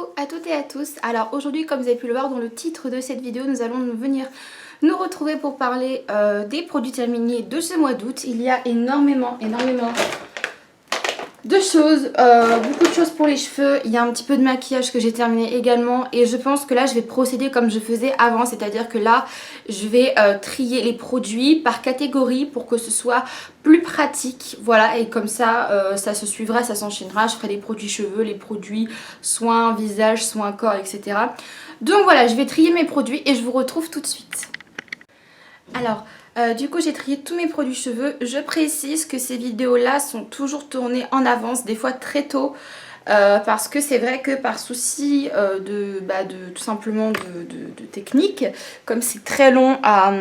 Coucou à toutes et à tous. Alors aujourd'hui, comme vous avez pu le voir dans le titre de cette vidéo, nous allons venir nous retrouver pour parler des produits terminés de ce mois d'août. Il y a énormément de choses, beaucoup de choses pour les cheveux. Il y a un petit peu de maquillage que j'ai terminé également, et je pense que là je vais procéder comme je faisais avant, c'est-à-dire que là je vais trier les produits par catégorie pour que ce soit plus pratique, voilà, et comme ça ça se suivra, ça s'enchaînera. Je ferai les produits cheveux, les produits soins visage, soins corps, etc. Donc voilà, je vais trier mes produits et je vous retrouve tout de suite. Alors du coup j'ai trié tous mes produits cheveux. Je précise que ces vidéos là sont toujours tournées en avance, des fois très tôt, parce que c'est vrai que par souci tout simplement de technique, comme c'est très long à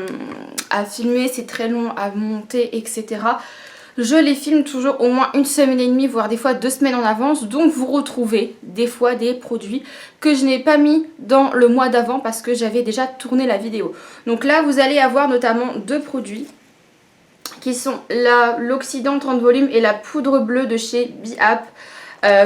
filmer, c'est très long à monter, etc. Je les filme toujours au moins une semaine et demie, voire des fois 2 semaines en avance. Donc vous retrouvez des fois des produits que je n'ai pas mis dans le mois d'avant parce que j'avais déjà tourné la vidéo. Donc là vous allez avoir notamment 2 produits qui sont l'oxydant 30 volumes et la poudre bleue de chez Be-Ap,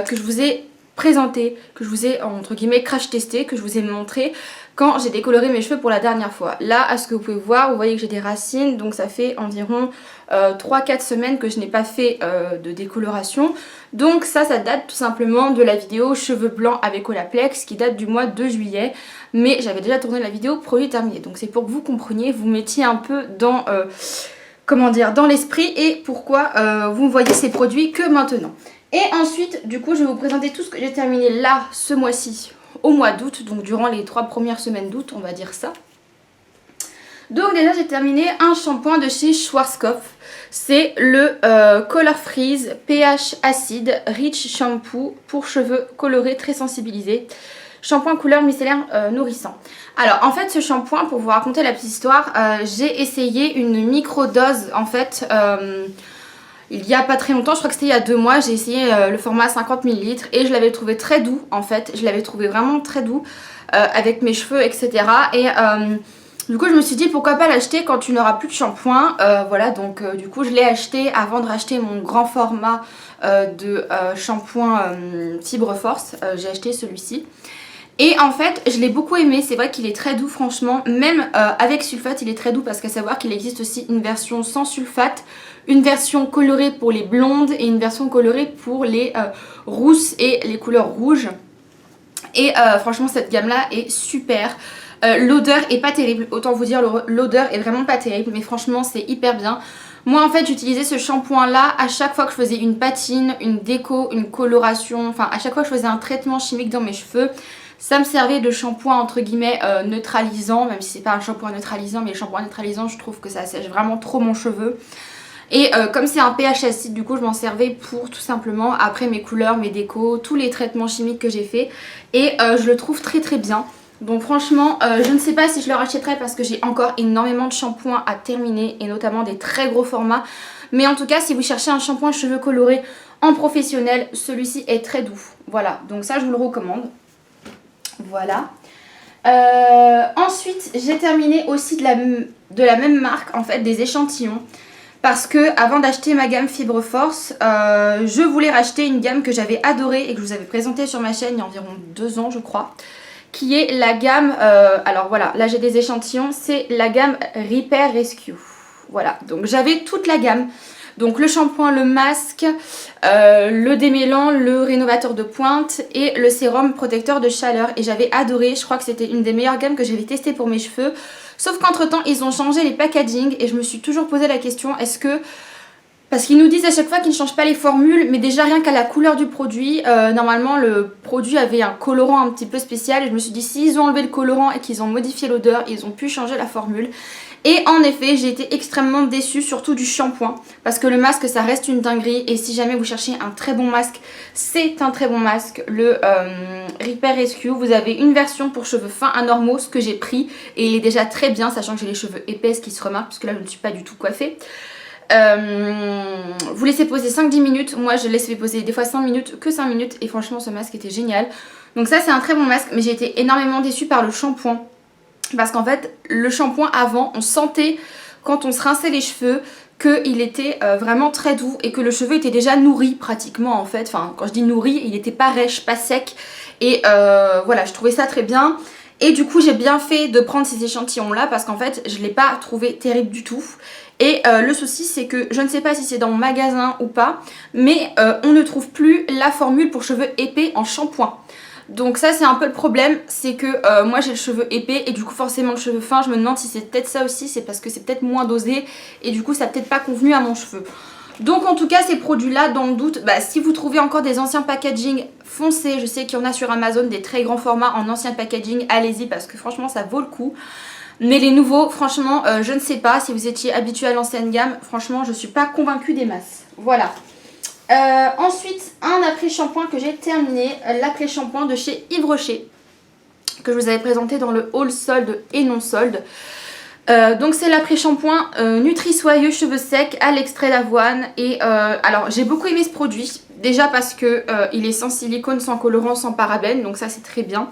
que je vous ai présenté, que je vous ai entre guillemets crash testé, que je vous ai montré quand j'ai décoloré mes cheveux pour la dernière fois. Là, à ce que vous pouvez voir, vous voyez que j'ai des racines, donc ça fait environ 3-4 semaines que je n'ai pas fait de décoloration. Donc ça date tout simplement de la vidéo cheveux blancs avec Olaplex qui date du mois de juillet. Mais j'avais déjà tourné la vidéo produit terminé. Donc c'est pour que vous compreniez, vous mettiez un peu dans, dans l'esprit et pourquoi vous voyez ces produits que maintenant. Et ensuite, du coup, je vais vous présenter tout ce que j'ai terminé là, ce mois-ci, au mois d'août, donc durant les 3 premières semaines d'août, on va dire ça. Donc déjà, j'ai terminé un shampoing de chez Schwarzkopf. C'est le Color Freeze pH acide Rich Shampoo pour cheveux colorés très sensibilisés. Shampoing couleur micellaire nourrissant. Alors en fait ce shampoing, pour vous raconter la petite histoire, j'ai essayé une micro-dose en fait il y a pas très longtemps, je crois que c'était il y a 2 mois. J'ai essayé le format 50 ml et je l'avais trouvé très doux en fait. Je l'avais trouvé vraiment très doux avec mes cheveux, etc. Et du coup je me suis dit pourquoi pas l'acheter quand tu n'auras plus de shampoing. Voilà, donc du coup je l'ai acheté avant de racheter mon grand format de shampoing Fibre Force. J'ai acheté celui-ci. Et en fait je l'ai beaucoup aimé, c'est vrai qu'il est très doux franchement, même avec sulfate il est très doux, parce qu'à savoir qu'il existe aussi une version sans sulfate, une version colorée pour les blondes et une version colorée pour les rousses et les couleurs rouges. Et franchement cette gamme là est super. L'odeur est pas terrible, autant vous dire l'odeur est vraiment pas terrible, mais franchement c'est hyper bien. Moi en fait j'utilisais ce shampoing là à chaque fois que je faisais une patine, une déco, une coloration, enfin à chaque fois que je faisais un traitement chimique dans mes cheveux. Ça me servait de shampoing entre guillemets neutralisant, même si c'est pas un shampoing neutralisant, mais le shampoing neutralisant je trouve que ça sèche vraiment trop mon cheveu. Et comme c'est un pH acide, du coup je m'en servais pour tout simplement, après mes couleurs, mes décos, tous les traitements chimiques que j'ai fait. Et je le trouve très très bien. Donc franchement je ne sais pas si je le rachèterai parce que j'ai encore énormément de shampoings à terminer, et notamment des très gros formats. Mais en tout cas si vous cherchez un shampoing cheveux colorés en professionnel, celui-ci est très doux. Voilà, donc ça je vous le recommande. Voilà. Ensuite j'ai terminé aussi de la même marque en fait, des échantillons. Parce que avant d'acheter ma gamme Fibre Force, je voulais racheter une gamme que j'avais adorée et que je vous avais présentée sur ma chaîne il y a environ 2 ans je crois. Qui est la gamme, alors voilà, là j'ai des échantillons, c'est la gamme Repair Rescue. Voilà, donc j'avais toute la gamme. Donc le shampoing, le masque, le démêlant, le rénovateur de pointe et le sérum protecteur de chaleur. Et j'avais adoré, je crois que c'était une des meilleures gammes que j'avais testées pour mes cheveux. Sauf qu'entre temps ils ont changé les packaging et je me suis toujours posé la question, est-ce que... Parce qu'ils nous disent à chaque fois qu'ils ne changent pas les formules, mais déjà rien qu'à la couleur du produit, normalement le produit avait un colorant un petit peu spécial. Et je me suis dit, s'ils ont enlevé le colorant et qu'ils ont modifié l'odeur, ils ont pu changer la formule. Et en effet j'ai été extrêmement déçue, surtout du shampoing, parce que le masque ça reste une dinguerie. Et si jamais vous cherchez un très bon masque, c'est un très bon masque, le Repair Rescue. Vous avez une version pour cheveux fins à normaux, ce que j'ai pris, et il est déjà très bien, sachant que j'ai les cheveux épais, ce qui se remarque, parce que là je ne suis pas du tout coiffée. Vous laissez poser 5-10 minutes, moi je laisse poser des fois 5 minutes, que 5 minutes, et franchement ce masque était génial. Donc ça c'est un très bon masque, mais j'ai été énormément déçue par le shampoing. Parce qu'en fait le shampoing avant, on sentait quand on se rinçait les cheveux qu'il était vraiment très doux et que le cheveu était déjà nourri pratiquement en fait. Enfin quand je dis nourri, il n'était pas rêche, pas sec et voilà, je trouvais ça très bien. Et du coup j'ai bien fait de prendre ces échantillons là parce qu'en fait je ne l'ai pas trouvé terrible du tout. Et le souci c'est que je ne sais pas si c'est dans mon magasin ou pas, mais on ne trouve plus la formule pour cheveux épais en shampoing. Donc ça c'est un peu le problème, c'est que moi j'ai le cheveu épais et du coup forcément le cheveu fin, je me demande si c'est peut-être ça aussi, c'est parce que c'est peut-être moins dosé et du coup ça n'a peut-être pas convenu à mon cheveu. Donc en tout cas ces produits là, dans le doute, si vous trouvez encore des anciens packaging, foncez. Je sais qu'il y en a sur Amazon des très grands formats en ancien packaging, allez-y parce que franchement ça vaut le coup. Mais les nouveaux, franchement je ne sais pas, si vous étiez habitué à l'ancienne gamme, franchement je ne suis pas convaincue des masses. Voilà. Ensuite, un après-shampoing que j'ai terminé, l'après-shampoing de chez Yves Rocher, que je vous avais présenté dans le haul solde et non solde. Donc c'est l'après-shampoing Nutri-Soyeux cheveux secs à l'extrait d'avoine. Et alors j'ai beaucoup aimé ce produit, déjà parce que il est sans silicone, sans colorant, sans parabènes, donc ça c'est très bien.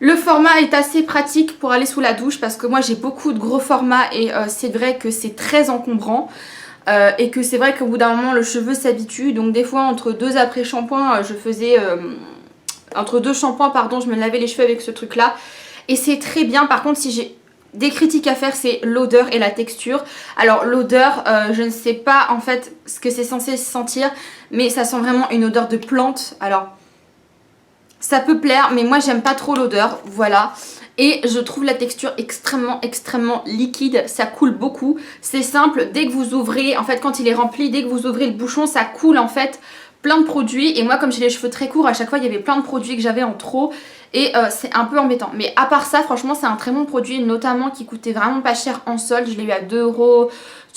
Le format est assez pratique pour aller sous la douche parce que moi j'ai beaucoup de gros formats et c'est vrai que c'est très encombrant. Et que c'est vrai qu'au bout d'un moment le cheveu s'habitue, donc des fois entre deux après-shampoings je faisais entre deux shampoings pardon, je me lavais les cheveux avec ce truc là et c'est très bien. Par contre si j'ai des critiques à faire, c'est l'odeur et la texture. Alors l'odeur je ne sais pas en fait ce que c'est censé sentir, mais ça sent vraiment une odeur de plante. Alors ça peut plaire mais moi j'aime pas trop l'odeur, voilà. Et je trouve la texture extrêmement liquide, ça coule beaucoup. C'est simple, dès que vous ouvrez, en fait quand il est rempli, dès que vous ouvrez le bouchon, ça coule en fait plein de produits. Et moi comme j'ai les cheveux très courts, à chaque fois il y avait plein de produits que j'avais en trop. Et c'est un peu embêtant. Mais à part ça, franchement c'est un très bon produit, notamment qui coûtait vraiment pas cher en solde. Je l'ai eu à 2,30€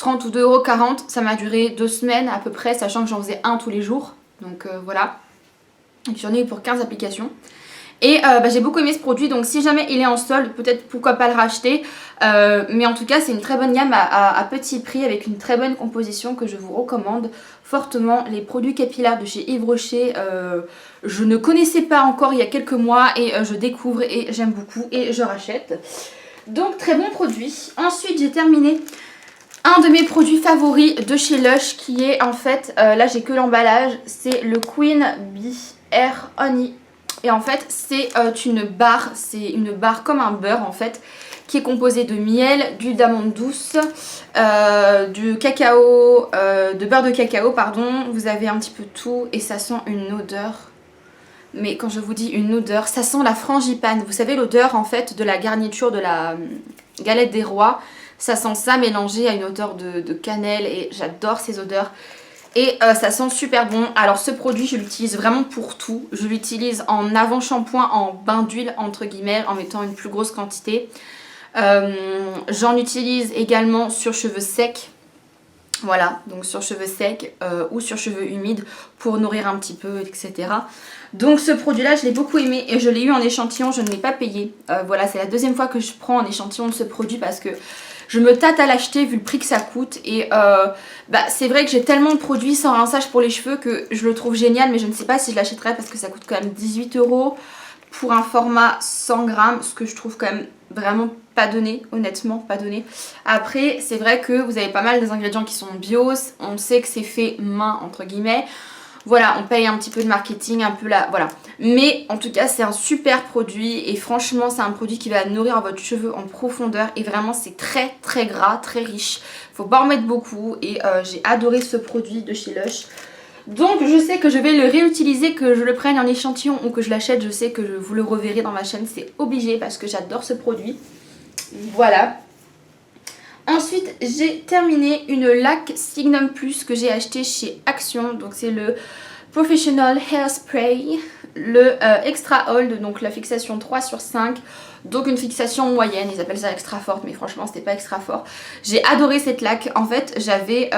ou 2,40€. Ça m'a duré 2 semaines à peu près, sachant que j'en faisais un tous les jours. Donc voilà. Et puis j'en ai eu pour 15 applications. Et j'ai beaucoup aimé ce produit, donc si jamais il est en solde, peut-être pourquoi pas le racheter. Mais en tout cas c'est une très bonne gamme à petit prix avec une très bonne composition que je vous recommande fortement. Les produits capillaires de chez Yves Rocher, je ne connaissais pas encore il y a quelques mois et je découvre et j'aime beaucoup et je rachète. Donc très bon produit. Ensuite j'ai terminé un de mes produits favoris de chez Lush qui est en fait, là j'ai que l'emballage, c'est le Queen Bee Air Honey. Et en fait c'est une barre comme un beurre en fait, qui est composée de miel, d'huile d'amande douce, du cacao, de beurre de cacao pardon. Vous avez un petit peu tout et ça sent une odeur. Mais quand je vous dis une odeur, ça sent la frangipane. Vous savez l'odeur en fait de la garniture de la galette des rois. Ça sent ça mélangé à une odeur de cannelle et j'adore ces odeurs. Et ça sent super bon. Alors ce produit je l'utilise vraiment pour tout. Je l'utilise en avant-shampoing, en bain d'huile entre guillemets, en mettant une plus grosse quantité. J'en utilise également sur cheveux secs. Voilà, donc sur cheveux secs ou sur cheveux humides pour nourrir un petit peu, etc. Donc ce produit là je l'ai beaucoup aimé et je l'ai eu en échantillon, je ne l'ai pas payé. Voilà, c'est la deuxième fois que je prends en échantillon de ce produit parce que je me tâte à l'acheter vu le prix que ça coûte. Et c'est vrai que j'ai tellement de produits sans rinçage pour les cheveux que je le trouve génial, mais je ne sais pas si je l'achèterai parce que ça coûte quand même 18€ pour un format 100 grammes, ce que je trouve quand même vraiment pas donné, honnêtement pas donné. Après c'est vrai que vous avez pas mal des ingrédients qui sont bio, on sait que c'est fait main entre guillemets. Voilà, on paye un petit peu de marketing, un peu là, voilà. Mais en tout cas c'est un super produit et franchement c'est un produit qui va nourrir votre cheveu en profondeur et vraiment c'est très gras, très riche. Faut pas en mettre beaucoup et j'ai adoré ce produit de chez Lush. Donc je sais que je vais le réutiliser, que je le prenne en échantillon ou que je l'achète, je sais que vous le reverrez dans ma chaîne, c'est obligé parce que j'adore ce produit. Voilà. Ensuite j'ai terminé une laque Signum Plus que j'ai acheté chez Action, donc c'est le Professional Hairspray, le Extra Hold, donc la fixation 3/5, donc une fixation moyenne, ils appellent ça extra forte mais franchement c'était pas extra fort. J'ai adoré cette laque, en fait j'avais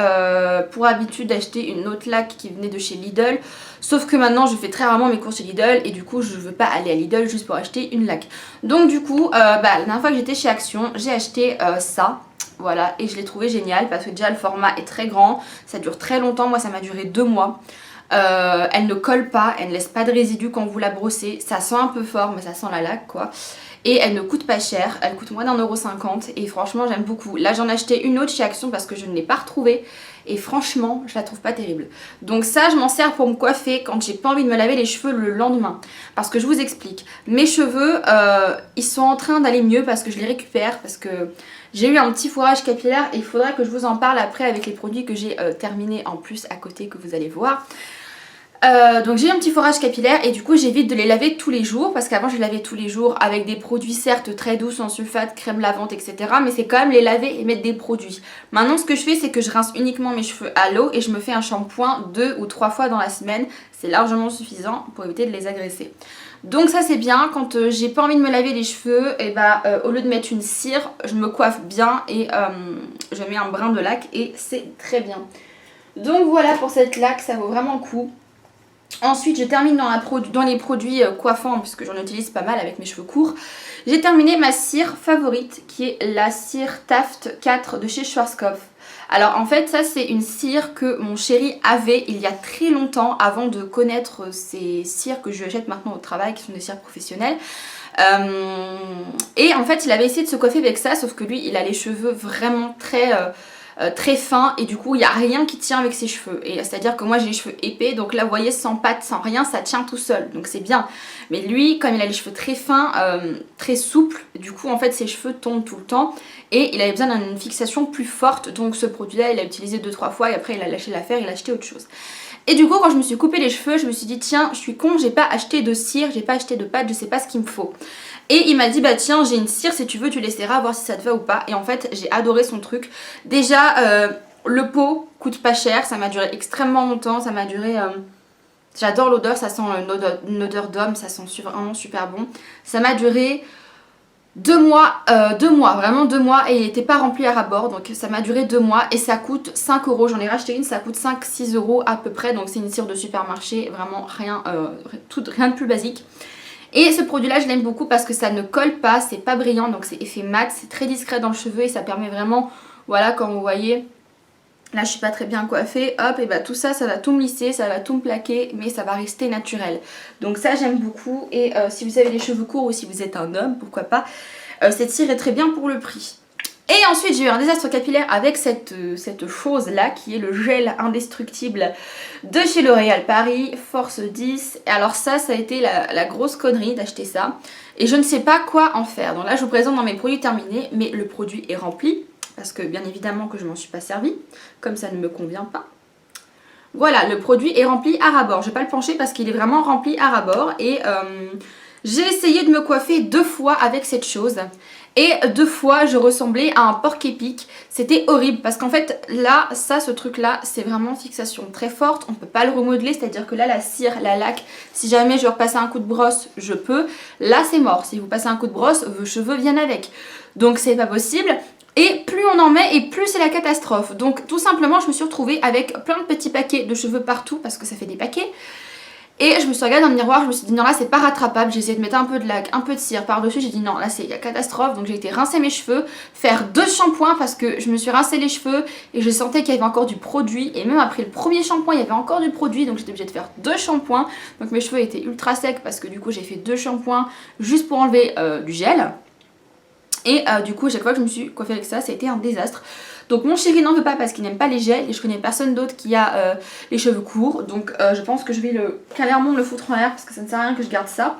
pour habitude d'acheter une autre laque qui venait de chez Lidl, sauf que maintenant je fais très rarement mes courses chez Lidl et du coup je veux pas aller à Lidl juste pour acheter une laque. Donc du coup la dernière fois que j'étais chez Action j'ai acheté ça. Voilà, et je l'ai trouvé génial parce que déjà le format est très grand, ça dure très longtemps, moi ça m'a duré 2 mois. Elle ne colle pas, elle ne laisse pas de résidus quand vous la brossez, ça sent un peu fort mais ça sent la laque quoi. et elle ne coûte pas cher, elle coûte moins d'1,50 € et franchement j'aime beaucoup. Là j'en ai acheté une autre chez Action parce que je ne l'ai pas retrouvée et franchement je la trouve pas terrible. Donc ça je m'en sers pour me coiffer quand j'ai pas envie de me laver les cheveux le lendemain. Parce que je vous explique, mes cheveux ils sont en train d'aller mieux parce que je les récupère, parce que j'ai eu un petit fourrage capillaire et il faudrait que je vous en parle après avec les produits que j'ai terminés en plus à côté que vous allez voir. Donc j'ai eu un petit fourrage capillaire et du coup j'évite de les laver tous les jours parce qu'avant je les lavais tous les jours avec des produits certes très doux, sans sulfate, crème lavante, etc. Mais c'est quand même les laver et mettre des produits. Maintenant ce que je fais c'est que je rince uniquement mes cheveux à l'eau et je me fais un shampoing 2 ou 3 fois dans la semaine. C'est largement suffisant pour éviter de les agresser. Donc ça c'est bien, quand j'ai pas envie de me laver les cheveux, et au lieu de mettre une cire, je me coiffe bien et je mets un brin de laque et c'est très bien. Donc voilà pour cette laque, ça vaut vraiment le coup. Ensuite je termine dans les produits coiffants puisque j'en utilise pas mal avec mes cheveux courts. J'ai terminé ma cire favorite qui est la cire Taft 4 de chez Schwarzkopf. Alors en fait ça c'est une cire que mon chéri avait il y a très longtemps avant de connaître ces cires que je lui achète maintenant au travail qui sont des cires professionnelles. Et en fait il avait essayé de se coiffer avec ça sauf que lui il a les cheveux vraiment très fin et du coup il n'y a rien qui tient avec ses cheveux, et c'est à dire que moi j'ai les cheveux épais donc là vous voyez sans pattes sans rien ça tient tout seul donc c'est bien, mais lui comme il a les cheveux très fins, très souples, du coup en fait ses cheveux tombent tout le temps et il avait besoin d'une fixation plus forte, donc ce produit là il a utilisé 2-3 fois et après il a lâché l'affaire, il a acheté autre chose. Et du coup quand je me suis coupé les cheveux je me suis dit tiens je suis con, j'ai pas acheté de cire, j'ai pas acheté de pâte, je sais pas ce qu'il me faut. Et il m'a dit bah tiens j'ai une cire, si tu veux tu l'essaieras voir si ça te va ou pas. Et en fait j'ai adoré son truc. Déjà le pot coûte pas cher, ça m'a duré extrêmement longtemps, ça m'a duré... J'adore l'odeur, ça sent une odeur d'homme, ça sent vraiment super bon. Ça m'a duré 2 mois, vraiment 2 mois et il n'était pas rempli à ras-bord, donc ça m'a duré 2 mois et ça coûte 5 €. J'en ai racheté une, ça coûte 5-6 € à peu près, donc c'est une cire de supermarché, vraiment rien de plus basique. Et ce produit là je l'aime beaucoup parce que ça ne colle pas, c'est pas brillant, donc c'est effet mat, c'est très discret dans le cheveu et ça permet vraiment, voilà comme vous voyez, là je suis pas très bien coiffée, hop et bah tout ça, ça va tout me lisser, ça va tout me plaquer, mais ça va rester naturel. Donc ça j'aime beaucoup et si vous avez les cheveux courts ou si vous êtes un homme, pourquoi pas, cette cire est très bien pour le prix. Et ensuite j'ai eu un désastre capillaire avec cette chose là qui est le gel indestructible de chez L'Oréal Paris, Force 10. Et alors ça a été la grosse connerie d'acheter ça. Et je ne sais pas quoi en faire. Donc là je vous présente dans mes produits terminés, mais le produit est rempli. Parce que bien évidemment que je m'en suis pas servi, comme ça ne me convient pas. Voilà, le produit est rempli à ras-bord. Je vais pas le pencher parce qu'il est vraiment rempli à ras-bord. Et j'ai essayé de me coiffer 2 fois avec cette chose. Et 2 fois je ressemblais à un porc-épic. C'était horrible parce qu'en fait là, ce truc là c'est vraiment fixation très forte. On peut pas le remodeler, c'est à dire que là la cire, la laque, si jamais je veux repasser un coup de brosse je peux. Là c'est mort, si vous passez un coup de brosse vos cheveux viennent avec. Donc c'est pas possible. Et plus on en met et plus c'est la catastrophe. Donc tout simplement je me suis retrouvée avec plein de petits paquets de cheveux partout parce que ça fait des paquets. Et je me suis regardée dans le miroir, je me suis dit non là c'est pas rattrapable, j'ai essayé de mettre un peu de laque, un peu de cire par dessus, j'ai dit non là c'est la catastrophe. Donc j'ai été rincer mes cheveux, faire 2 shampoings parce que je me suis rincé les cheveux et je sentais qu'il y avait encore du produit. Et même après le premier shampoing il y avait encore du produit, donc j'étais obligée de faire 2 shampoings. Donc mes cheveux étaient ultra secs parce que du coup j'ai fait 2 shampoings juste pour enlever du gel. Et du coup chaque fois que je me suis coiffée avec ça, ça a été un désastre. Donc mon chéri n'en veut pas parce qu'il n'aime pas les gels et je connais personne d'autre qui a les cheveux courts. Donc je pense que je vais clairement le foutre en l'air parce que ça ne sert à rien que je garde ça.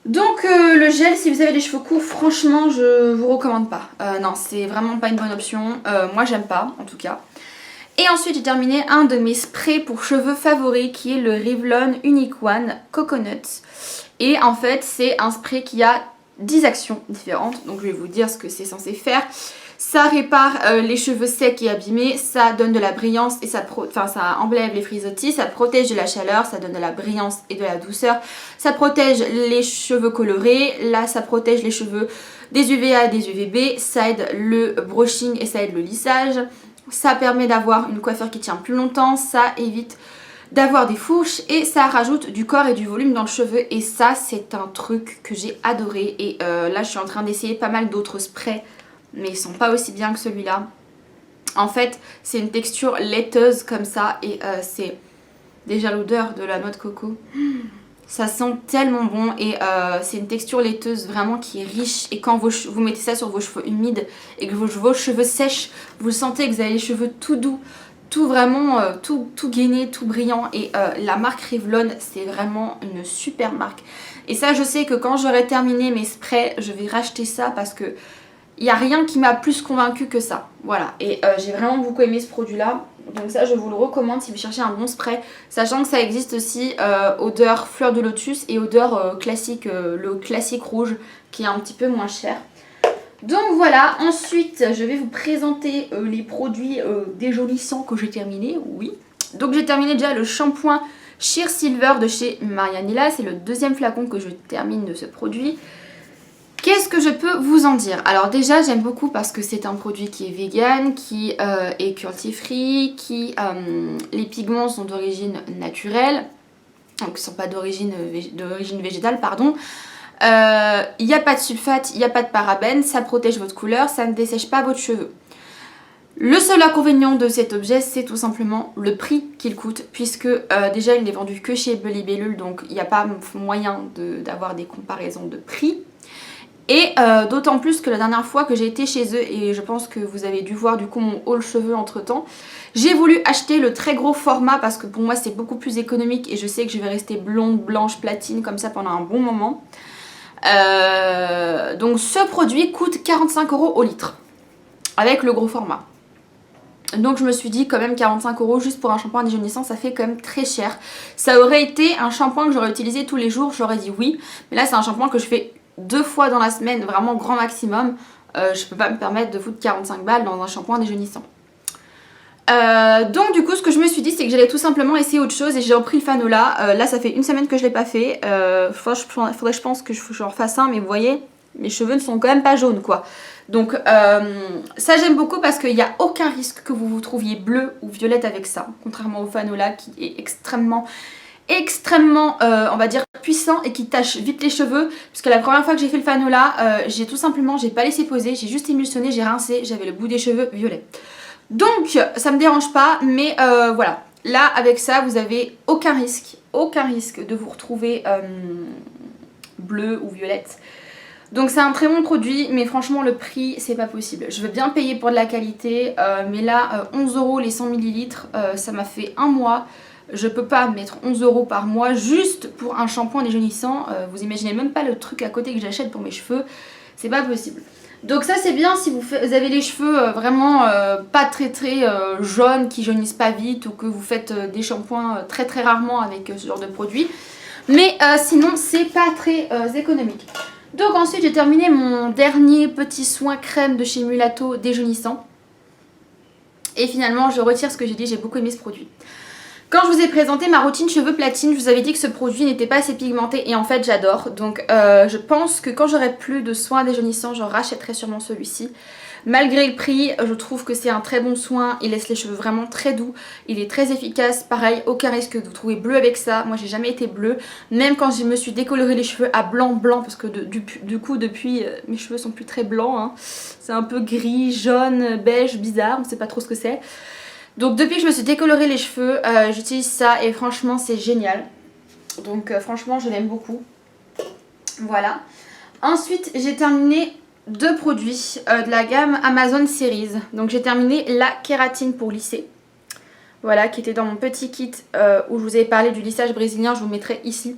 Donc le gel, si vous avez les cheveux courts, franchement je vous recommande pas. Non, c'est vraiment pas une bonne option. Moi j'aime pas en tout cas. Et ensuite j'ai terminé un de mes sprays pour cheveux favoris qui est le Revlon Unique One Coconut. Et en fait c'est un spray qui a 10 actions différentes, donc je vais vous dire ce que c'est censé faire. Ça répare les cheveux secs et abîmés, ça donne de la brillance et ça enlève les frisottis, ça protège de la chaleur, ça donne de la brillance et de la douceur, ça protège les cheveux colorés, là ça protège les cheveux des UVA et des UVB, ça aide le brushing et ça aide le lissage, ça permet d'avoir une coiffure qui tient plus longtemps, ça évite d'avoir des fourches et ça rajoute du corps et du volume dans le cheveu et ça c'est un truc que j'ai adoré. Et là je suis en train d'essayer pas mal d'autres sprays mais ils sont pas aussi bien que celui-là. En fait c'est une texture laiteuse comme ça et c'est déjà l'odeur de la noix de coco. Ça sent tellement bon et c'est une texture laiteuse vraiment qui est riche. Et quand vous mettez ça sur vos cheveux humides et que vos cheveux sèchent, vous sentez que vous avez les cheveux tout doux, tout vraiment, tout gainé, tout brillant. Et la marque Revlon, c'est vraiment une super marque. Et ça, je sais que quand j'aurai terminé mes sprays, je vais racheter ça parce que il n'y a rien qui m'a plus convaincue que ça. Voilà, et j'ai vraiment beaucoup aimé ce produit-là. Donc ça, je vous le recommande si vous cherchez un bon spray. Sachant que ça existe aussi odeur fleur de lotus et odeur classique, le classique rouge, qui est un petit peu moins cher. Donc voilà, ensuite, je vais vous présenter les produits déjaunissants que j'ai terminés. Oui. Donc j'ai terminé déjà le shampoing Sheer Silver de chez Marianella. C'est le deuxième flacon que je termine de ce produit. Qu'est-ce que je peux vous en dire? Alors déjà j'aime beaucoup parce que c'est un produit qui est vegan, qui est cruelty free, les pigments sont d'origine naturelle, donc ils ne sont pas d'origine végétale, pardon. Il n'y a pas de sulfate, il n'y a pas de parabènes, ça protège votre couleur, ça ne dessèche pas votre cheveu. Le seul inconvénient de cet objet, c'est tout simplement le prix qu'il coûte, puisque déjà il n'est vendu que chez Bellibellule, donc il n'y a pas moyen d'avoir des comparaisons de prix. Et d'autant plus que la dernière fois que j'ai été chez eux, et je pense que vous avez dû voir du coup mon haul cheveux entre temps, j'ai voulu acheter le très gros format parce que pour moi c'est beaucoup plus économique et je sais que je vais rester blonde, blanche, platine comme ça pendant un bon moment. Donc ce produit coûte 45 € au litre avec le gros format. Donc je me suis dit quand même 45 € juste pour un shampoing déjaunissant, ça fait quand même très cher. Ça aurait été un shampoing que j'aurais utilisé tous les jours, j'aurais dit oui. Mais là c'est un shampoing que je fais 2 fois dans la semaine, vraiment grand maximum. Je peux pas me permettre de foutre 45 balles dans un shampoing déjaunissant. Donc du coup ce que je me suis dit c'est que j'allais tout simplement essayer autre chose et j'ai repris le Fanola. Là ça fait une semaine que je l'ai pas fait. Faudrait je pense que je refasse un, mais vous voyez mes cheveux ne sont quand même pas jaunes quoi. Donc ça j'aime beaucoup parce qu'il n'y a aucun risque que vous vous trouviez bleu ou violette avec ça. Contrairement au Fanola qui est extrêmement on va dire puissant et qui tache vite les cheveux, parce que la première fois que j'ai fait le Fanola j'ai tout simplement, j'ai pas laissé poser, j'ai juste émulsionné, j'ai rincé, j'avais le bout des cheveux violet. Donc ça me dérange pas, mais voilà, là avec ça vous avez aucun risque de vous retrouver bleu ou violette. Donc c'est un très bon produit, mais franchement le prix c'est pas possible. Je veux bien payer pour de la qualité, mais là 11 € les 100 ml, ça m'a fait un mois. Je peux pas mettre 11 € par mois juste pour un shampoing déjaunissant. Vous imaginez même pas le truc à côté que j'achète pour mes cheveux. C'est pas possible. Donc ça c'est bien si vous avez les cheveux vraiment pas très jaunes, qui jaunissent pas vite, ou que vous faites des shampoings très rarement avec ce genre de produit. Mais sinon c'est pas très économique. Donc ensuite j'ai terminé mon dernier petit soin crème de chez Mulato déjaunissant. Et finalement je retire ce que j'ai dit, j'ai beaucoup aimé ce produit. Quand je vous ai présenté ma routine cheveux platine, je vous avais dit que ce produit n'était pas assez pigmenté et en fait j'adore. Donc je pense que quand j'aurai plus de soins déjaunissants, je rachèterai sûrement celui-ci. Malgré le prix, je trouve que c'est un très bon soin, il laisse les cheveux vraiment très doux, il est très efficace, pareil, aucun risque de vous trouver bleu avec ça. Moi j'ai jamais été bleue, même quand je me suis décoloré les cheveux à blanc parce que du coup depuis mes cheveux sont plus très blancs, hein. C'est un peu gris, jaune, beige, bizarre, on sait pas trop ce que c'est. Donc depuis que je me suis décoloré les cheveux, j'utilise ça et franchement c'est génial. Donc franchement je l'aime beaucoup. Voilà. Ensuite j'ai terminé 2 produits de la gamme Amazon Series. Donc j'ai terminé la kératine pour lisser. Voilà, qui était dans mon petit kit où je vous avais parlé du lissage brésilien, je vous le mettrai ici.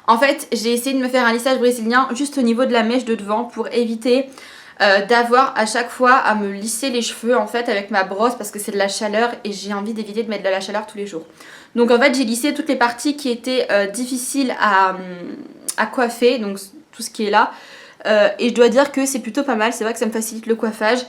En fait j'ai essayé de me faire un lissage brésilien juste au niveau de la mèche de devant pour éviter d'avoir à chaque fois à me lisser les cheveux en fait avec ma brosse parce que c'est de la chaleur et j'ai envie d'éviter de mettre de la chaleur tous les jours. Donc en fait j'ai lissé toutes les parties qui étaient difficiles à coiffer, donc tout ce qui est là. Et je dois dire que c'est plutôt pas mal, c'est vrai que ça me facilite le coiffage.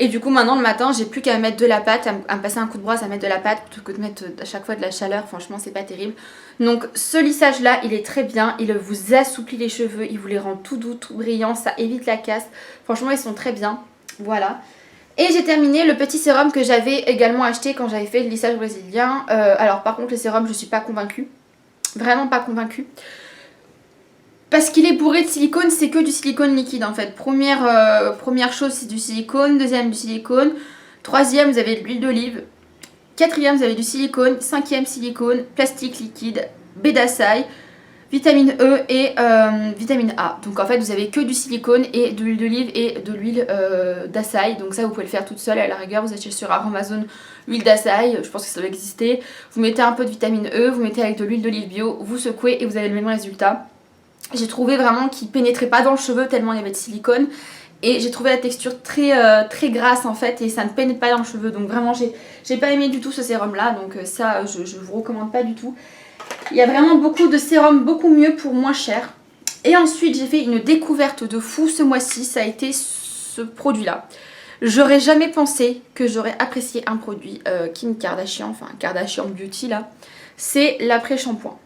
Et du coup maintenant le matin j'ai plus qu'à mettre de la pâte, à me passer un coup de brosse à mettre de la pâte plutôt que de mettre à chaque fois de la chaleur, franchement c'est pas terrible. Donc ce lissage là il est très bien, il vous assouplit les cheveux, il vous les rend tout doux, tout brillants, ça évite la casse. Franchement ils sont très bien, voilà. Et j'ai terminé le petit sérum que j'avais également acheté quand j'avais fait le lissage brésilien. Alors par contre le sérum je suis pas convaincue, vraiment pas convaincue. Parce qu'il est bourré de silicone, c'est que du silicone liquide en fait. Première chose c'est du silicone, deuxième du silicone, troisième vous avez de l'huile d'olive, quatrième vous avez du silicone, cinquième silicone, plastique liquide, bédasaï, vitamine E et vitamine A. Donc en fait vous avez que du silicone et de l'huile d'olive et de l'huile d'açaï. Donc ça vous pouvez le faire toute seule à la rigueur, vous achetez sur Amazon l'huile d'açaï, je pense que ça doit exister. Vous mettez un peu de vitamine E, vous mettez avec de l'huile d'olive bio, vous secouez et vous avez le même résultat. J'ai trouvé vraiment qu'il pénétrait pas dans le cheveu tellement il y avait de silicone. Et j'ai trouvé la texture très grasse en fait et ça ne pénètre pas dans le cheveu. Donc vraiment j'ai pas aimé du tout ce sérum là. Donc ça je vous recommande pas du tout. Il y a vraiment beaucoup de sérums beaucoup mieux pour moins cher. Et ensuite j'ai fait une découverte de fou ce mois-ci. Ça a été ce produit là. J'aurais jamais pensé que j'aurais apprécié un produit Kim Kardashian, enfin Kardashian Beauty là. C'est l'après-shampoing.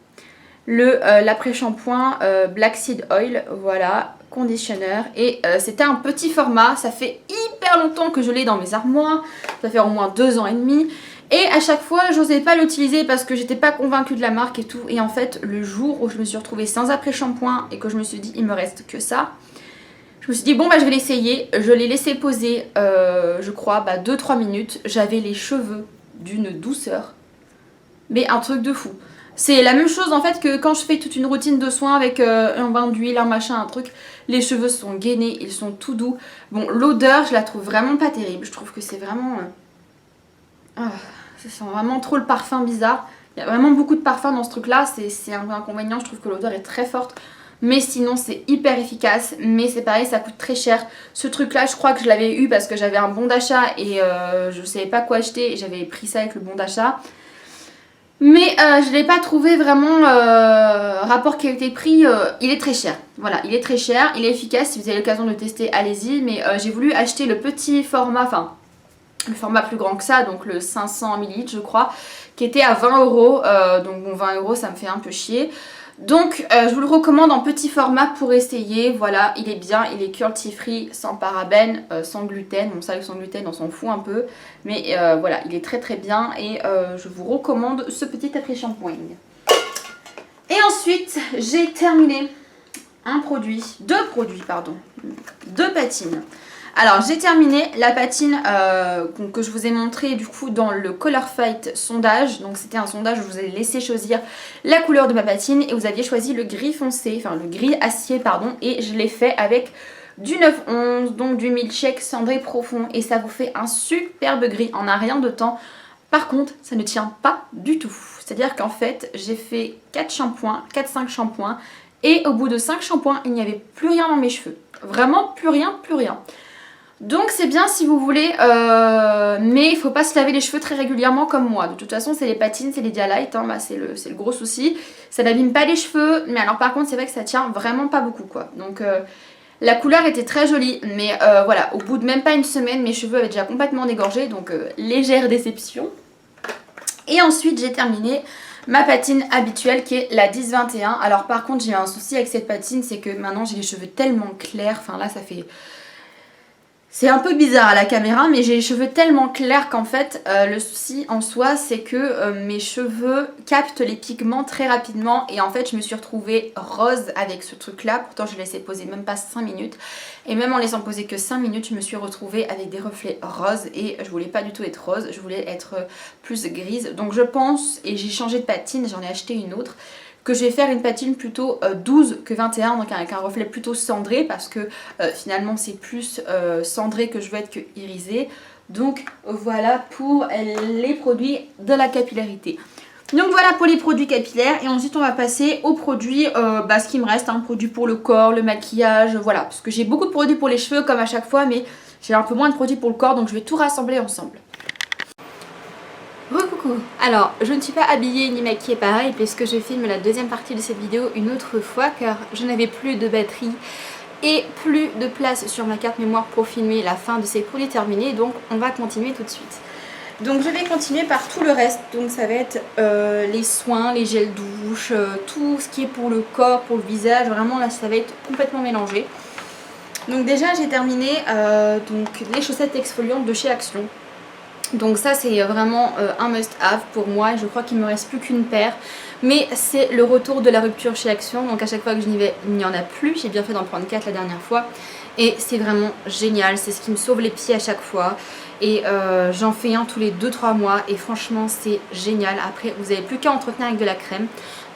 L'après-shampoing Black Seed Oil, voilà, conditionneur. Et c'était un petit format, ça fait hyper longtemps que je l'ai dans mes armoires, ça fait au moins 2 ans et demi. Et à chaque fois, j'osais pas l'utiliser parce que j'étais pas convaincue de la marque et tout. Et en fait, le jour où je me suis retrouvée sans après-shampoing et que je me suis dit, il me reste que ça, je me suis dit, bon bah je vais l'essayer. Je l'ai laissé poser, je crois, 2-3 minutes. J'avais les cheveux d'une douceur, mais un truc de fou. C'est la même chose en fait que quand je fais toute une routine de soins avec un bain d'huile, un machin, un truc. Les cheveux sont gainés, ils sont tout doux. Bon, l'odeur, je la trouve vraiment pas terrible. Je trouve que c'est vraiment... ça sent vraiment trop le parfum bizarre. Il y a vraiment beaucoup de parfum dans ce truc là. C'est un inconvénient, je trouve que l'odeur est très forte. Mais sinon c'est hyper efficace. Mais c'est pareil, ça coûte très cher. Ce truc là, je crois que je l'avais eu parce que j'avais un bon d'achat et je savais pas quoi acheter. Et j'avais pris ça avec le bon d'achat. Mais je ne l'ai pas trouvé vraiment rapport qualité-prix, il est très cher. Voilà, il est très cher, il est efficace, si vous avez l'occasion de le tester, allez-y. Mais j'ai voulu acheter le petit format, enfin le format plus grand que ça, donc le 500 ml je crois, qui était à 20 €. Donc bon, 20 € ça me fait un peu chier. Donc je vous le recommande en petit format pour essayer. Voilà, il est bien, il est cruelty free, sans parabènes, sans gluten. Bon ça, sans gluten on s'en fout un peu. Mais voilà, il est très très bien et je vous recommande ce petit après-shampoing. Et ensuite j'ai terminé deux patines. Alors j'ai terminé la patine que je vous ai montré du coup dans le Color Fight sondage. Donc c'était un sondage où je vous ai laissé choisir la couleur de ma patine et vous aviez choisi le gris foncé, enfin le gris acier pardon. Et je l'ai fait avec du 911, donc du Milkshake cendré profond. Et ça vous fait un superbe gris en un rien de temps. Par contre ça ne tient pas du tout. C'est-à-dire qu'en fait j'ai fait 4-5 shampoings. Et au bout de 5 shampoings il n'y avait plus rien dans mes cheveux. Vraiment plus rien, plus rien. Donc c'est bien si vous voulez, mais il ne faut pas se laver les cheveux très régulièrement comme moi. De toute façon c'est les patines, c'est les Dialight, hein, c'est le gros souci. Ça n'abîme pas les cheveux, mais alors par contre c'est vrai que ça tient vraiment pas beaucoup quoi. Donc la couleur était très jolie, mais voilà, au bout de même pas une semaine mes cheveux avaient déjà complètement dégorgé, donc légère déception. Et ensuite j'ai terminé ma patine habituelle qui est la 10-21. Alors par contre j'ai eu un souci avec cette patine, c'est que maintenant j'ai les cheveux tellement clairs, enfin là ça fait... C'est un peu bizarre à la caméra, mais j'ai les cheveux tellement clairs qu'en fait, le souci en soi, c'est que mes cheveux captent les pigments très rapidement. Et en fait, je me suis retrouvée rose avec ce truc-là. Pourtant, je l'ai laissé poser même pas 5 minutes. Et même en laissant poser que 5 minutes, je me suis retrouvée avec des reflets roses. Et je voulais pas du tout être rose, je voulais être plus grise. Donc je pense, et j'ai changé de patine, j'en ai acheté une autre, que je vais faire une patine plutôt 12 que 21, donc avec un reflet plutôt cendré parce que finalement c'est plus cendré que je veux être que irisé. Donc voilà pour les produits de la capillarité. Donc voilà pour les produits capillaires et ensuite on va passer aux produits, ce qui me reste, un produit pour le corps, le maquillage, voilà. Parce que j'ai beaucoup de produits pour les cheveux comme à chaque fois mais j'ai un peu moins de produits pour le corps donc je vais tout rassembler ensemble. Coucou. Alors je ne suis pas habillée ni maquillée pareil puisque je filme la deuxième partie de cette vidéo une autre fois car je n'avais plus de batterie et plus de place sur ma carte mémoire pour filmer la fin de ces produits terminés, donc on va continuer tout de suite. Donc je vais continuer par tout le reste, donc ça va être les soins, les gels douche, tout ce qui est pour le corps, pour le visage, vraiment là ça va être complètement mélangé. Donc déjà j'ai terminé donc les chaussettes exfoliantes de chez Action. Donc ça c'est vraiment un must have pour moi. Je crois qu'il me reste plus qu'une paire. Mais c'est le retour de la rupture chez Action. Donc à chaque fois que je n'y vais, il n'y en a plus. J'ai bien fait d'en prendre 4 la dernière fois. Et c'est vraiment génial. C'est ce qui me sauve les pieds à chaque fois. Et j'en fais un tous les 2-3 mois. Et franchement c'est génial. Après vous n'avez plus qu'à entretenir avec de la crème.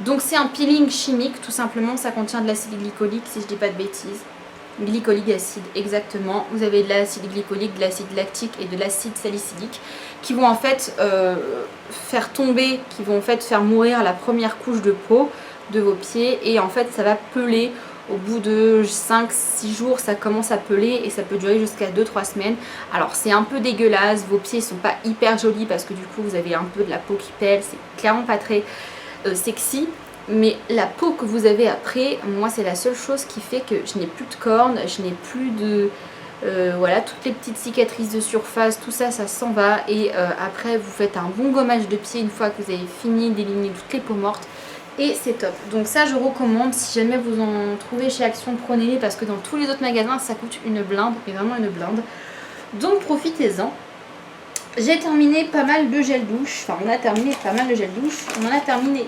Donc c'est un peeling chimique tout simplement. Ça contient de l'acide glycolique si je dis pas de bêtises. Glycolique acide, exactement. Vous avez de l'acide glycolique, de l'acide lactique et de l'acide salicylique qui vont en fait faire tomber, qui vont en fait faire mourir la première couche de peau de vos pieds et en fait ça va peler. Au bout de 5-6 jours ça commence à peler et ça peut durer jusqu'à 2-3 semaines. Alors c'est un peu dégueulasse, vos pieds sont pas hyper jolis parce que du coup vous avez un peu de la peau qui pèle, c'est clairement pas très sexy. Mais la peau que vous avez après, moi c'est la seule chose qui fait que je n'ai plus de cornes, je n'ai plus de... voilà, toutes les petites cicatrices de surface, tout ça, ça s'en va. Et après vous faites un bon gommage de pied une fois que vous avez fini d'éliminer toutes les peaux mortes. Et c'est top. Donc ça je recommande, si jamais vous en trouvez chez Action, prenez-les parce que dans tous les autres magasins ça coûte une blinde, mais vraiment une blinde. Donc profitez-en. J'ai terminé pas mal de gel douche, enfin on a terminé pas mal de gel douche, on en a terminé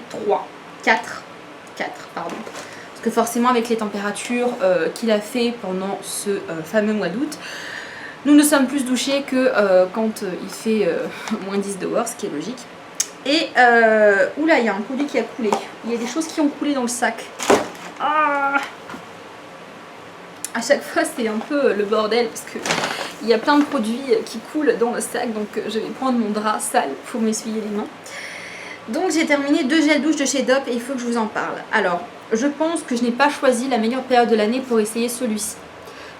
4 pardon, parce que forcément avec les températures qu'il a fait pendant ce fameux mois d'août, nous ne sommes plus douchés que quand il fait moins 10 dehors, ce qui est logique. Et oula, il y a un produit qui a coulé, il y a des choses qui ont coulé dans le sac. Ah, à chaque fois c'est un peu le bordel parce que il y a plein de produits qui coulent dans le sac, donc je vais prendre mon drap sale pour m'essuyer les mains. Donc j'ai terminé 2 gels douche de chez Dove et il faut que je vous en parle. Alors, je pense que je n'ai pas choisi la meilleure période de l'année pour essayer celui-ci,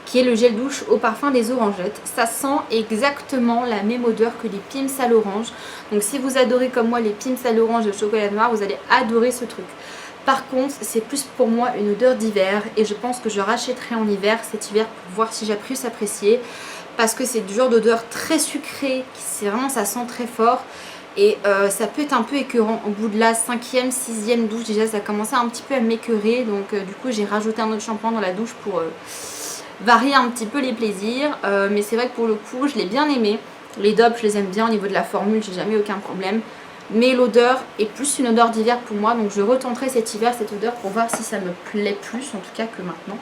qui est le gel douche au parfum des orangettes. Ça sent exactement la même odeur que les Pim's à l'orange. Donc si vous adorez comme moi les Pim's à l'orange de chocolat noir, vous allez adorer ce truc. Par contre, c'est plus pour moi une odeur d'hiver et je pense que je rachèterai en hiver cet hiver pour voir si j'ai pu s'apprécier. Parce que c'est du genre d'odeur très sucrée, c'est vraiment, ça sent très fort. Et ça peut être un peu écœurant au bout de la 5e, 6e douche. Déjà ça commençait un petit peu à m'écœurer. Donc du coup j'ai rajouté un autre shampoing dans la douche pour varier un petit peu les plaisirs. Mais c'est vrai que pour le coup je l'ai bien aimé. Les Dove je les aime bien au niveau de la formule, j'ai jamais aucun problème. Mais l'odeur est plus une odeur d'hiver pour moi. Donc je retenterai cet hiver cette odeur pour voir si ça me plaît plus en tout cas que maintenant.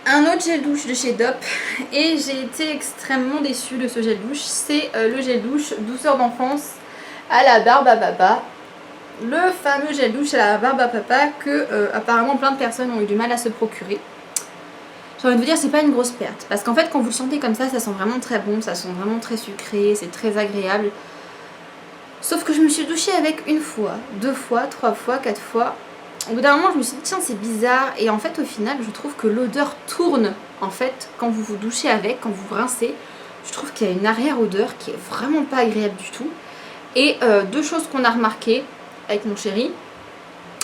Un autre gel douche de chez Dove et j'ai été extrêmement déçue de ce gel douche, c'est le gel douche douceur d'enfance à la barbe à papa. Le fameux gel douche à la barbe à papa que apparemment plein de personnes ont eu du mal à se procurer. J'ai envie de vous dire c'est pas une grosse perte parce qu'en fait quand vous le sentez comme ça sent vraiment très bon, ça sent vraiment très sucré, c'est très agréable. Sauf que je me suis douchée avec 1 fois, 2 fois, 3 fois, 4 fois. Au bout d'un moment je me suis dit tiens c'est bizarre et en fait au final je trouve que l'odeur tourne en fait quand vous vous douchez avec, quand vous rincez. Je trouve qu'il y a une arrière odeur qui est vraiment pas agréable du tout. Et 2 choses qu'on a remarqué avec mon chéri,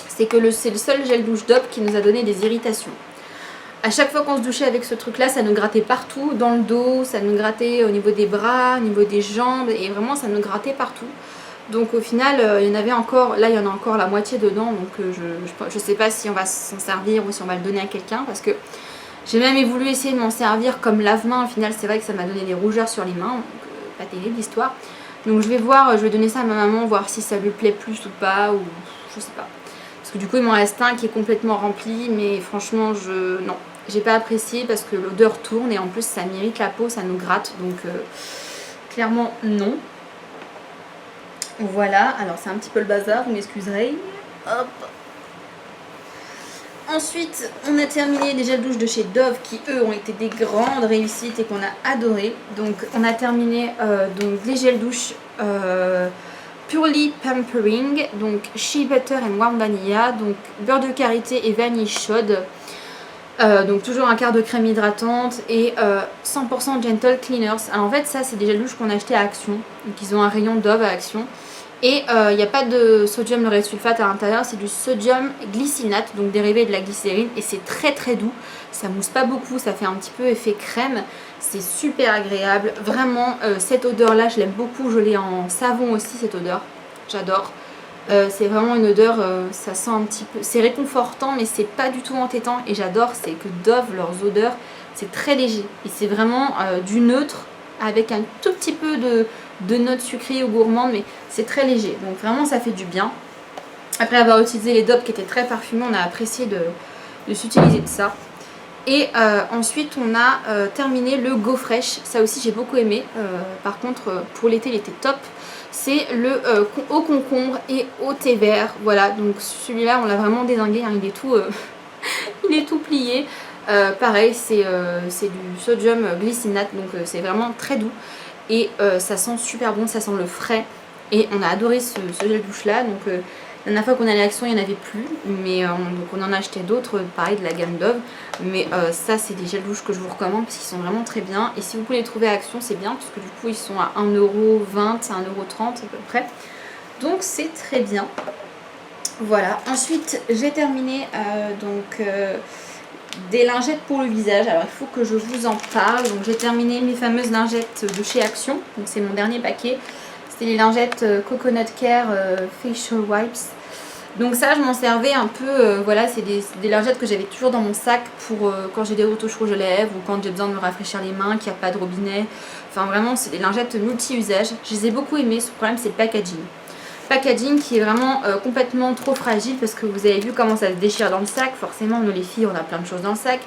c'est que c'est le seul gel douche Dove qui nous a donné des irritations. À chaque fois qu'on se douchait avec ce truc là ça nous grattait partout, dans le dos, ça nous grattait au niveau des bras, au niveau des jambes et vraiment ça nous grattait partout. Donc au final il y en avait encore, là il y en a encore la moitié dedans donc je sais pas si on va s'en servir ou si on va le donner à quelqu'un parce que j'ai même voulu essayer de m'en servir comme lave-main. Au final c'est vrai que ça m'a donné des rougeurs sur les mains, donc pas terrible l'histoire. Donc je vais voir, je vais donner ça à ma maman, voir si ça lui plaît plus ou pas ou je sais pas. Parce que du coup il m'en reste un qui est complètement rempli mais franchement non, j'ai pas apprécié parce que l'odeur tourne et en plus ça m'irrite la peau, ça nous gratte donc clairement non. Voilà, alors c'est un petit peu le bazar, vous m'excuserez. Hop. Ensuite, on a terminé les gels douche de chez Dove qui eux ont été des grandes réussites et qu'on a adoré. Donc on a terminé donc les gels douche Purely Pampering, donc Shea Butter and Warm Vanilla, donc beurre de karité et vanille chaude. Donc toujours un quart de crème hydratante et 100% Gentle Cleaners. Alors en fait ça c'est des gels douche qu'on a acheté à Action, donc ils ont un rayon Dove à Action. Et il n'y a pas de sodium lauryl sulfate à l'intérieur, c'est du sodium glycinate, donc dérivé de la glycérine et c'est très très doux. Ça mousse pas beaucoup, ça fait un petit peu effet crème, c'est super agréable. Vraiment cette odeur là je l'aime beaucoup, je l'ai en savon aussi cette odeur, j'adore. C'est vraiment une odeur, ça sent un petit peu, c'est réconfortant mais c'est pas du tout entêtant et j'adore, c'est que Dove, leurs odeurs, c'est très léger et c'est vraiment du neutre avec un tout petit peu de notes sucrées ou gourmandes, mais c'est très léger. Donc vraiment ça fait du bien. Après avoir utilisé les dopes qui étaient très parfumés, on a apprécié de s'utiliser de ça. Et ensuite on a terminé le Go Fresh, ça aussi j'ai beaucoup aimé. Par contre pour l'été il était top. C'est le au concombre et au thé vert. Voilà, donc celui-là on l'a vraiment dézingué, hein, il est tout, il est tout plié. Pareil c'est du sodium glycinate, donc c'est vraiment très doux. Et ça sent super bon, ça sent le frais. Et on a adoré ce gel douche là. Donc la dernière fois qu'on allait à Action il n'y en avait plus. Mais donc on en a acheté d'autres, pareil de la gamme Dove. Mais ça c'est des gels douche que je vous recommande parce qu'ils sont vraiment très bien. Et si vous pouvez les trouver à Action c'est bien, parce que du coup ils sont à 1,20€, 1,30€ à peu près. Donc c'est très bien. Voilà, ensuite j'ai terminé des lingettes pour le visage. Alors il faut que je vous en parle. Donc j'ai terminé mes fameuses lingettes de chez Action. Donc c'est mon dernier paquet. C'était les lingettes Coconut Care Facial Wipes. Donc ça je m'en servais un peu, voilà, c'est des lingettes que j'avais toujours dans mon sac pour quand j'ai des retouches rouges aux lèvres ou quand j'ai besoin de me rafraîchir les mains, qu'il n'y a pas de robinet. Enfin vraiment c'est des lingettes multi-usages. Je les ai beaucoup aimées, ce problème c'est le packaging. Packaging qui est vraiment complètement trop fragile parce que vous avez vu comment ça se déchire dans le sac. Forcément nous les filles on a plein de choses dans le sac.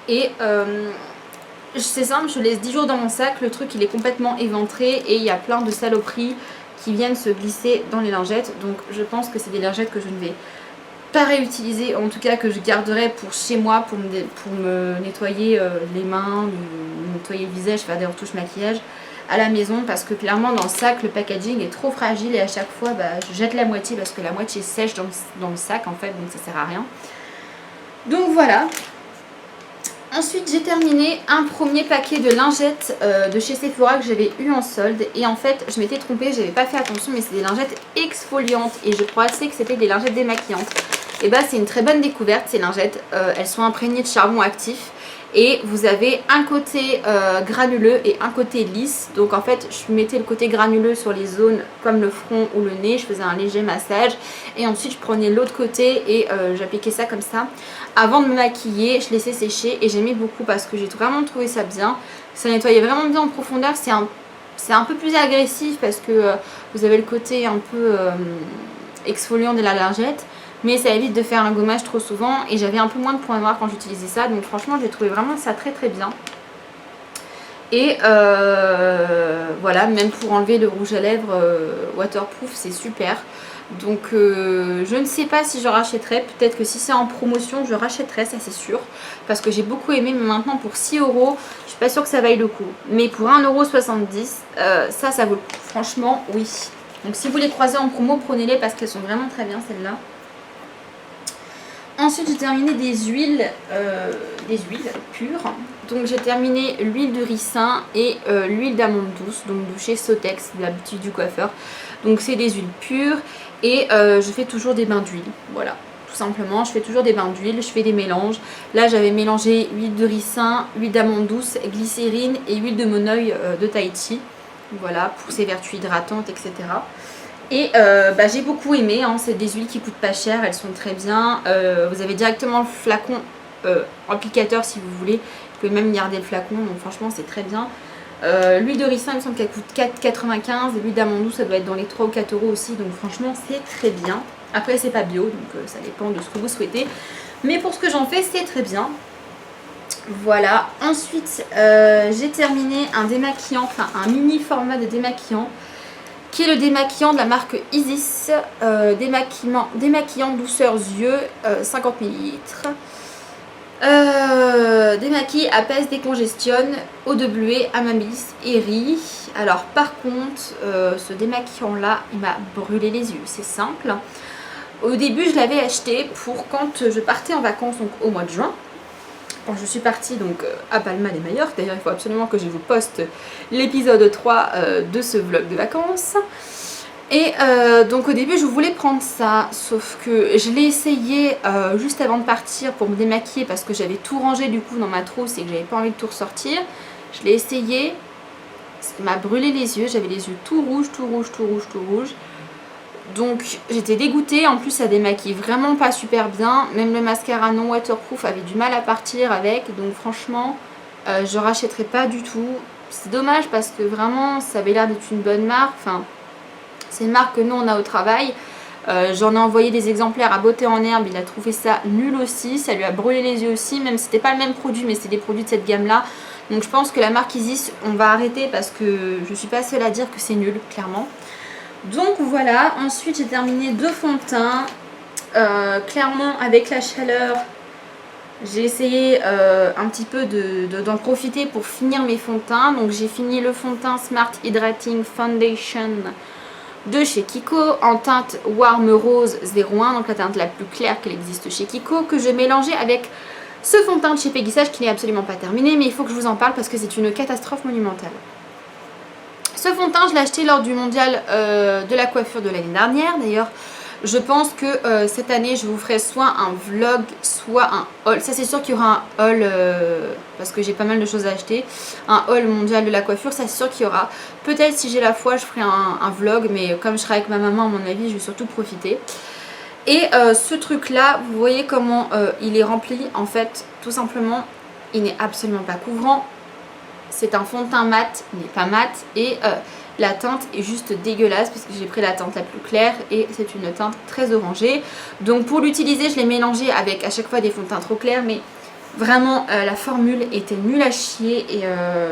Et c'est simple, je laisse 10 jours dans mon sac, le truc il est complètement éventré et il y a plein de saloperies qui viennent se glisser dans les lingettes. Donc je pense que c'est des lingettes que je ne vais pas réutiliser, en tout cas que je garderai pour chez moi pour me nettoyer les mains, me nettoyer le visage, faire des retouches maquillage à la maison, parce que clairement dans le sac le packaging est trop fragile et à chaque fois je jette la moitié parce que la moitié sèche dans le sac en fait, donc ça sert à rien. Donc voilà. Ensuite j'ai terminé un premier paquet de lingettes de chez Sephora que j'avais eu en solde. Et en fait je m'étais trompée, j'avais pas fait attention, mais c'est des lingettes exfoliantes. Et je croyais que c'était des lingettes démaquillantes. Et bah c'est une très bonne découverte ces lingettes. Elles sont imprégnées de charbon actif. Et vous avez un côté granuleux et un côté lisse. Donc en fait je mettais le côté granuleux sur les zones comme le front ou le nez. Je faisais un léger massage. Et ensuite je prenais l'autre côté et j'appliquais ça comme ça. Avant de me maquiller, je laissais sécher. Et j'aimais beaucoup parce que j'ai vraiment trouvé ça bien. Ça nettoyait vraiment bien en profondeur. C'est un peu plus agressif parce que vous avez le côté un peu exfoliant de la lingette. Mais ça évite de faire un gommage trop souvent. Et j'avais un peu moins de points noirs quand j'utilisais ça. Donc franchement j'ai trouvé vraiment ça très très bien. Et voilà, même pour enlever le rouge à lèvres waterproof c'est super. Donc je ne sais pas si je rachèterai. Peut-être que si c'est en promotion je rachèterai, ça c'est sûr. Parce que j'ai beaucoup aimé. Mais maintenant pour 6 €, je suis pas sûre que ça vaille le coup. Mais pour 1,70 €, ça vaut le coup. Franchement oui. Donc si vous les croisez en promo, prenez-les parce qu'elles sont vraiment très bien celles-là. Ensuite j'ai terminé des huiles pures. Donc j'ai terminé l'huile de ricin et l'huile d'amande douce, donc de chez Sotex, de l'habitude du coiffeur. Donc c'est des huiles pures et je fais toujours des bains d'huile, voilà, tout simplement. Je fais toujours des bains d'huile, je fais des mélanges. Là j'avais mélangé huile de ricin, huile d'amande douce, glycérine et huile de monoeil de Tahiti. Voilà, pour ses vertus hydratantes, etc. Et j'ai beaucoup aimé, hein. C'est des huiles qui coûtent pas cher, elles sont très bien. Vous avez directement le flacon applicateur si vous voulez. Vous pouvez même garder le flacon, donc franchement c'est très bien. L'huile de ricin il me semble qu'elle coûte 4,95 €. L'huile d'amande douce ça doit être dans les 3 ou 4 € aussi, donc franchement c'est très bien. Après c'est pas bio, donc ça dépend de ce que vous souhaitez. Mais pour ce que j'en fais c'est très bien. Voilà, ensuite j'ai terminé un démaquillant, enfin un mini format de démaquillant, qui est le démaquillant de la marque Isis, démaquillant douceur yeux, 50 ml. Démaquille, apaise, décongestionne, eau de bleuet, amabilis et riz. Alors par contre, ce démaquillant là, il m'a brûlé les yeux, c'est simple. Au début, je l'avais acheté pour quand je partais en vacances, donc au mois de juin. Quand je suis partie donc à Palma de Majorque, d'ailleurs il faut absolument que je vous poste l'épisode 3 de ce vlog de vacances. Et donc au début je voulais prendre ça, sauf que je l'ai essayé juste avant de partir pour me démaquiller parce que j'avais tout rangé du coup dans ma trousse et que j'avais pas envie de tout ressortir. Je l'ai essayé, ça m'a brûlé les yeux, j'avais les yeux tout rouges, tout rouges, tout rouges, tout rouges. Donc j'étais dégoûtée, en plus ça démaquille vraiment pas super bien. Même le mascara non waterproof avait du mal à partir avec. Donc franchement je rachèterai pas du tout. c'est dommage parce que vraiment ça avait l'air d'être une bonne marque. Enfin, c'est une marque que nous on a au travail. J'en ai envoyé des exemplaires à Beauté en Herbe, il a trouvé ça nul aussi, ça lui a brûlé les yeux aussi, même si c'était pas le même produit, mais c'est des produits de cette gamme là. Donc je pense que la marque Isis, on va arrêter parce que je suis pas seule à dire que c'est nul, clairement. Donc voilà, ensuite j'ai terminé 2 fonds de teint. Clairement avec la chaleur, j'ai essayé un petit peu d'en profiter pour finir mes fonds de teint. Donc j'ai fini le fond de teint Smart Hydrating Foundation de chez Kiko en teinte Warm Rose 01, donc la teinte la plus claire qu'elle existe chez Kiko, que je mélangeais avec ce fond de teint de chez Peggy Sage qui n'est absolument pas terminé, mais il faut que je vous en parle parce que c'est une catastrophe monumentale. Ce fond de teint, je l'ai acheté lors du mondial de la coiffure de l'année dernière. D'ailleurs, je pense que cette année, je vous ferai soit un vlog, soit un haul. Ça, c'est sûr qu'il y aura un haul parce que j'ai pas mal de choses à acheter. Un haul mondial de la coiffure, ça, c'est sûr qu'il y aura. Peut-être si j'ai la foi, je ferai un vlog, mais comme je serai avec ma maman, à mon avis, je vais surtout profiter. Et ce truc-là, vous voyez comment il est rempli. En fait, tout simplement, il n'est absolument pas couvrant. C'est un fond de teint mat, il n'est pas mat et la teinte est juste dégueulasse parce que j'ai pris la teinte la plus claire et c'est une teinte très orangée. Donc pour l'utiliser, je l'ai mélangé avec à chaque fois des fonds de teint trop clairs, mais vraiment la formule était nulle à chier et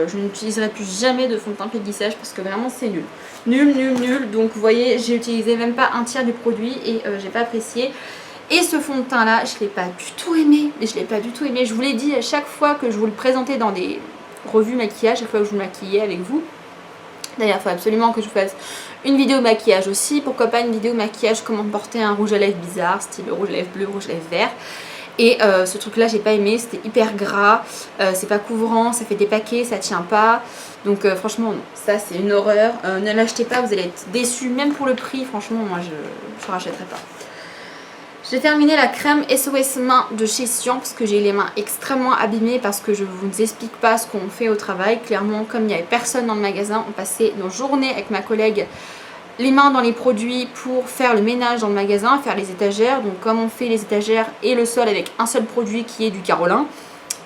je n'utiliserai plus jamais de fond de teint Peggy Sage parce que vraiment c'est nul. Nul, nul, nul. Donc vous voyez, j'ai utilisé même pas un tiers du produit et j'ai pas apprécié. Et ce fond de teint là, je l'ai pas du tout aimé. Mais je l'ai pas du tout aimé. Je vous l'ai dit à chaque fois que je vous le présentais dans des revues maquillage, chaque fois que je vous maquillais avec vous. D'ailleurs, il faut absolument que je vous fasse une vidéo maquillage aussi. Pourquoi pas une vidéo maquillage comment porter un rouge à lèvres bizarre, style rouge à lèvres bleu, rouge à lèvres vert. Et ce truc là j'ai pas aimé, c'était hyper gras, c'est pas couvrant, ça fait des paquets, ça tient pas. Donc franchement non, ça c'est une horreur. Ne l'achetez pas, vous allez être déçus, même pour le prix, franchement moi je rachèterai pas. J'ai terminé la crème SOS main de chez Sian parce que j'ai les mains extrêmement abîmées parce que je ne vous explique pas ce qu'on fait au travail. Clairement, comme il n'y avait personne dans le magasin, on passait nos journées avec ma collègue les mains dans les produits pour faire le ménage dans le magasin, faire les étagères. Donc comme on fait les étagères et le sol avec un seul produit qui est du Carolin,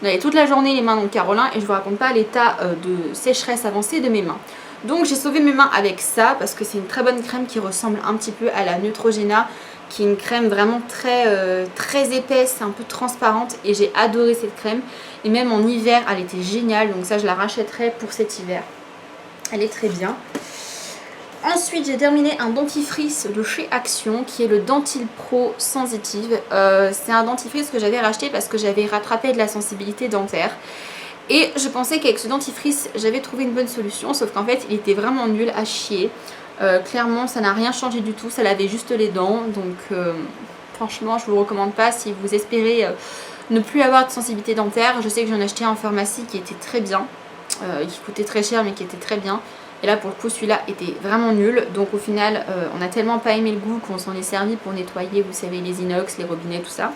on avait toute la journée les mains dans le Carolin et je vous raconte pas l'état de sécheresse avancée de mes mains. Donc j'ai sauvé mes mains avec ça parce que c'est une très bonne crème qui ressemble un petit peu à la Neutrogena, qui est une crème vraiment très épaisse, un peu transparente et j'ai adoré cette crème. Et même en hiver, elle était géniale, donc ça je la rachèterai pour cet hiver. Elle est très bien. Ensuite, j'ai terminé un dentifrice de chez Action qui est le Dentil Pro Sensitive. C'est un dentifrice que j'avais racheté parce que j'avais rattrapé de la sensibilité dentaire. Et je pensais qu'avec ce dentifrice, j'avais trouvé une bonne solution, sauf qu'en fait, il était vraiment nul à chier. Clairement, ça n'a rien changé du tout, ça lavait juste les dents. Donc, franchement, je vous le recommande pas si vous espérez ne plus avoir de sensibilité dentaire. Je sais que j'en ai acheté en pharmacie qui était très bien, qui coûtait très cher mais qui était très bien. Et là pour le coup celui-là était vraiment nul. Donc au final on a tellement pas aimé le goût qu'on s'en est servi pour nettoyer, vous savez, les inox, les robinets, tout ça.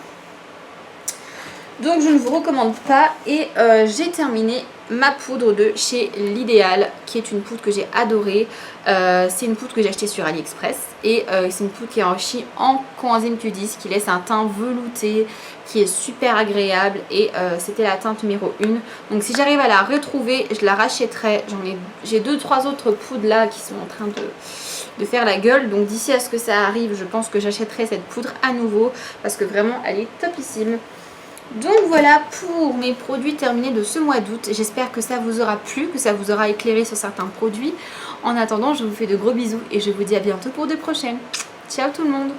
Donc je ne vous recommande pas. Et j'ai terminé ma poudre de chez L'Idéal, qui est une poudre que j'ai adorée. C'est une poudre que j'ai achetée sur AliExpress. Et c'est une poudre qui est enrichie en coenzyme Q10, qui laisse un teint velouté, qui est super agréable. Et c'était la teinte numéro 1. Donc si j'arrive à la retrouver, je la rachèterai. J'ai 2-3 autres poudres là qui sont en train de faire la gueule. Donc d'ici à ce que ça arrive, je pense que j'achèterai cette poudre à nouveau, parce que vraiment elle est topissime. Donc voilà pour mes produits terminés de ce mois d'août. J'espère que ça vous aura plu, que ça vous aura éclairé sur certains produits. En attendant, je vous fais de gros bisous et je vous dis à bientôt pour de prochaines. Ciao tout le monde!